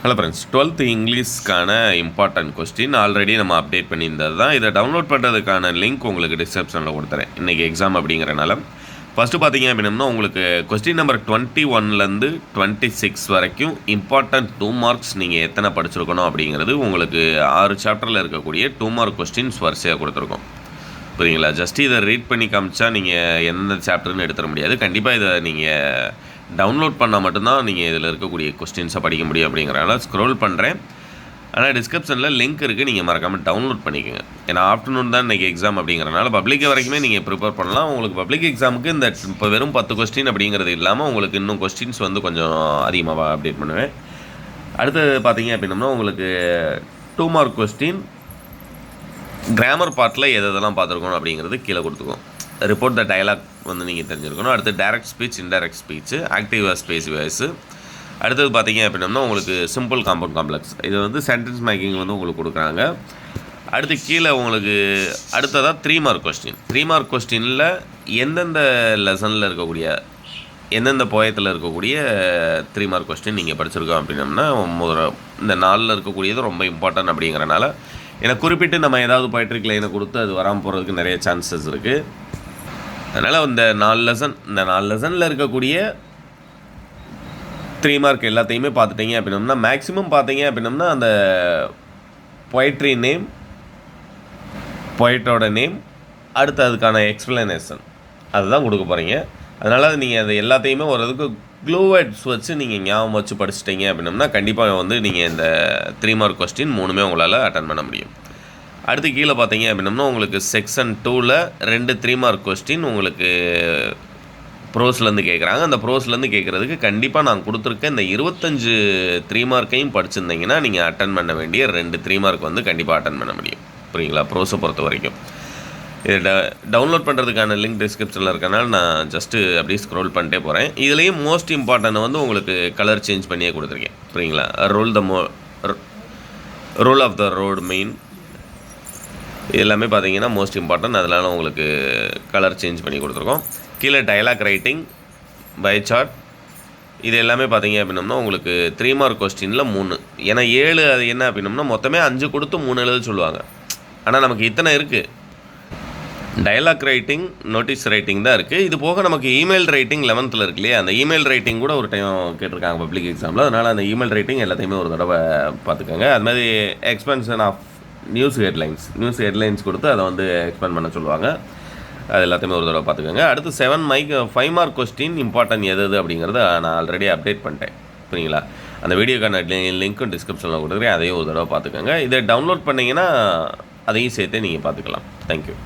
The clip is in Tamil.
ஹலோ ஃப்ரெண்ட்ஸ், 12th இங்கிலீஷ்க்கான இம்பார்ட்டன்ட் கொஸ்டின் ஆல்ரெடி நம்ம அப்டேட் பண்ணியிருந்தது தான். இதை டவுன்லோட் பண்ணுறதுக்கான லிங்க் உங்களுக்கு டிஸ்கிரிப்ஷனில் கொடுத்துறேன். இன்றைக்கி எக்ஸாம் அப்படிங்கிறனால ஃபஸ்ட்டு பார்த்தீங்க அப்படின்னா உங்களுக்கு கொஸ்டின் நம்பர் 21லேருந்து 26 வரைக்கும் இம்பார்ட்டன்ட் 2 மார்க்ஸ் நீங்கள் எத்தனை படிச்சிருக்கணும் அப்படிங்கிறது உங்களுக்கு 6 சாப்டரில் இருக்கக்கூடிய 2 மார்க் கொஸ்டின்ஸ் வரிசையாக கொடுத்துருக்கோம். புரியுங்களா? ஜஸ்ட் இதை ரீட் பண்ணி காமிச்சா நீங்கள் எந்த சாப்டர்னு எடுத்துட முடியாது. கண்டிப்பாக இதை நீங்கள் டவுன்லோட் பண்ணால் மட்டும்தான் நீங்கள் இதில் இருக்கக்கூடிய கொஸ்டின்ஸை படிக்க முடியும். அப்படிங்கிறனால ஸ்க்ரோல் பண்ணுறேன். ஆனால் டிஸ்கிரிப்ஷனில் லிங்க் இருக்குது, நீங்கள் மறக்காமல் டவுன்லோட் பண்ணிக்கோங்க. ஏன்னா ஆஃப்டர்நூன் தான் இன்றைக்கி எக்ஸாம் அப்படிங்கிறனால பப்ளிக் வரைக்குமே நீங்கள் ப்ரிப்பேர் பண்ணலாம். உங்களுக்கு பப்ளிக் எக்ஸாமுக்கு இந்த இப்போ வெறும் 10 கொஸ்டின் அப்படிங்கிறது இல்லாமல் உங்களுக்கு இன்னும் கொஸ்டின்ஸ் வந்து கொஞ்சம் அதிகமாக அப்டேட் பண்ணுவேன். அடுத்தது பார்த்தீங்க அப்படின்னம்னா உங்களுக்கு 2 மார்க் கொஸ்டின் கிராமர் பார்ட்டில் எதெல்லாம் பார்த்துருக்கணும் அப்படிங்கிறது கீழே கொடுத்துக்கோம். ரிப்போர்ட் த டயலாக் வந்து நீங்கள் தெரிஞ்சிருக்கணும். அடுத்து direct speech, indirect speech, active voice, passive voice. அடுத்தது பார்த்தீங்க அப்படின்னா உங்களுக்கு சிம்பிள் காம்பவுண்ட் காம்ப்ளெக்ஸ், இது வந்து சென்டென்ஸ் மேக்கிங் வந்து உங்களுக்கு கொடுக்குறாங்க. அடுத்து கீழே உங்களுக்கு அடுத்ததாக 3 மார்க் கொஸ்டின். 3 மார்க் கொஸ்டினில் எந்தெந்த லெசனில் இருக்கக்கூடிய எந்தெந்த போயத்தில் இருக்கக்கூடிய 3 மார்க் கொஸ்டின் நீங்கள் படிச்சிருக்கோம் அப்படின்னம்னா இந்த 4 இருக்கக்கூடியது ரொம்ப இம்பார்ட்டன்ட் அப்படிங்கிறனால ஏன்னா குறிப்பிட்டு நம்ம ஏதாவது போய்ட்ரிக் லைனை கொடுத்து அது வராமல் போகிறதுக்கு நிறைய சான்சஸ் இருக்குது. அதனால் இந்த 4 லெசனில் இருக்கக்கூடிய 3 மார்க் எல்லாத்தையுமே பார்த்துட்டிங்க அப்படின்னம்னா மேக்ஸிமம் பார்த்தீங்க அப்படின்னம்னா அந்த பொயட்ரி நேம், பொயட்டோட நேம், அடுத்து அதுக்கான எக்ஸ்பிளனேஷன் அதுதான் கொடுக்க போகிறீங்க. அதனால் நீங்கள் அது எல்லாத்தையுமே ஓரளவுக்கு க்ளூவேர்ட்ஸ் வச்சு நீங்கள் ஞாபகம் வச்சு படிச்சிட்டிங்க அப்படின்னம்னா கண்டிப்பாக வந்து நீங்கள் இந்த 3 மார்க் கொஸ்டின் 3மே உங்களால் அட்டன் பண்ண முடியும். அடுத்து கீழே பார்த்தீங்க அப்படின்னம்னா உங்களுக்கு செக்ஷன் 2ல் 2 3 மார்க் கொஸ்டின் உங்களுக்கு ப்ரோஸ்லேருந்து கேட்குறாங்க. அந்த ப்ரோஸ்லேருந்து கேட்குறதுக்கு கண்டிப்பாக நான் கொடுத்துருக்கேன் இந்த 25 3 மார்க்கையும் படிச்சிருந்தீங்கன்னா நீங்கள் அட்டன் பண்ண வேண்டிய 2 3 மார்க் வந்து கண்டிப்பாக அட்டன் பண்ண முடியும். புரியுங்களா? ப்ரோஸை பொறுத்த வரைக்கும் இதை டவுன்லோட் பண்ணுறதுக்கான லிங்க் டிஸ்கிரிப்ஷனில் இருக்கனால நான் ஜஸ்ட்டு அப்படியே ஸ்க்ரோல் பண்ணிட்டே போகிறேன். இதுலேயும் மோஸ்ட் இம்பார்ட்டன்ட் வந்து உங்களுக்கு கலர் சேஞ்ச் பண்ணியே கொடுத்துருக்கேன். புரியுங்களா? Rule of the road main இது எல்லாமே பார்த்தீங்கன்னா மோஸ்ட் இம்பார்ட்டன்ட், அதனால உங்களுக்கு கலர் சேஞ்ச் பண்ணி கொடுத்துருக்கோம். கீழே டயலாக் ரைட்டிங், பை சார்ட் இது எல்லாமே பார்த்தீங்க அப்படின்னம்னா உங்களுக்கு 3 மார்க் கொஸ்டினில் 3, ஏன்னா 7 அது என்ன அப்படின்னம்னா மொத்தமே 5 கொடுத்து 3 எழுத சொல்லுவாங்க. ஆனால் நமக்கு இத்தனை இருக்குது. டயலாக் ரைட்டிங், நோட்டீஸ் ரைட்டிங் தான் இருக்குது. இது போக நமக்கு இமெயில் ரைட்டிங் 11th இருக்கு இல்லையா, அந்த இமெயில் ரைட்டிங் கூட ஒரு டைம் கேட்டிருக்காங்க பப்ளிக் எக்ஸாமில். அதனால் அந்த இமெயில் ரைட்டிங் எல்லாத்தையுமே ஒரு தடவை பார்த்துக்கோங்க. அது மாதிரி எக்ஸ்பென்ஷன் ஆஃப் நியூஸ் ஹெட்லைன்ஸ் கொடுத்து அதை வந்து எக்ஸ்பெண்ட் பண்ண சொல்லுவாங்க. அது எல்லாத்தையுமே ஒரு தடவை பார்த்துக்கோங்க. அடுத்து 5 மார்க் கொஸ்டின் இம்பார்ட்டன்ட் எது அப்படிங்கிறத நான் ஆல்ரெடி அப்டேட் பண்ணிட்டேன். புரியுங்களா? அந்த வீடியோக்கான லிங்க்கும் டிஸ்கிரிப்ஷனில் கொடுக்குறேன், அதையும் ஒரு தடவை பார்த்துக்கோங்க. இதை டவுன்லோட் பண்ணிங்கன்னா அதையும் சேர்த்தே நீங்கள் பார்த்துக்கலாம். தேங்க்யூ.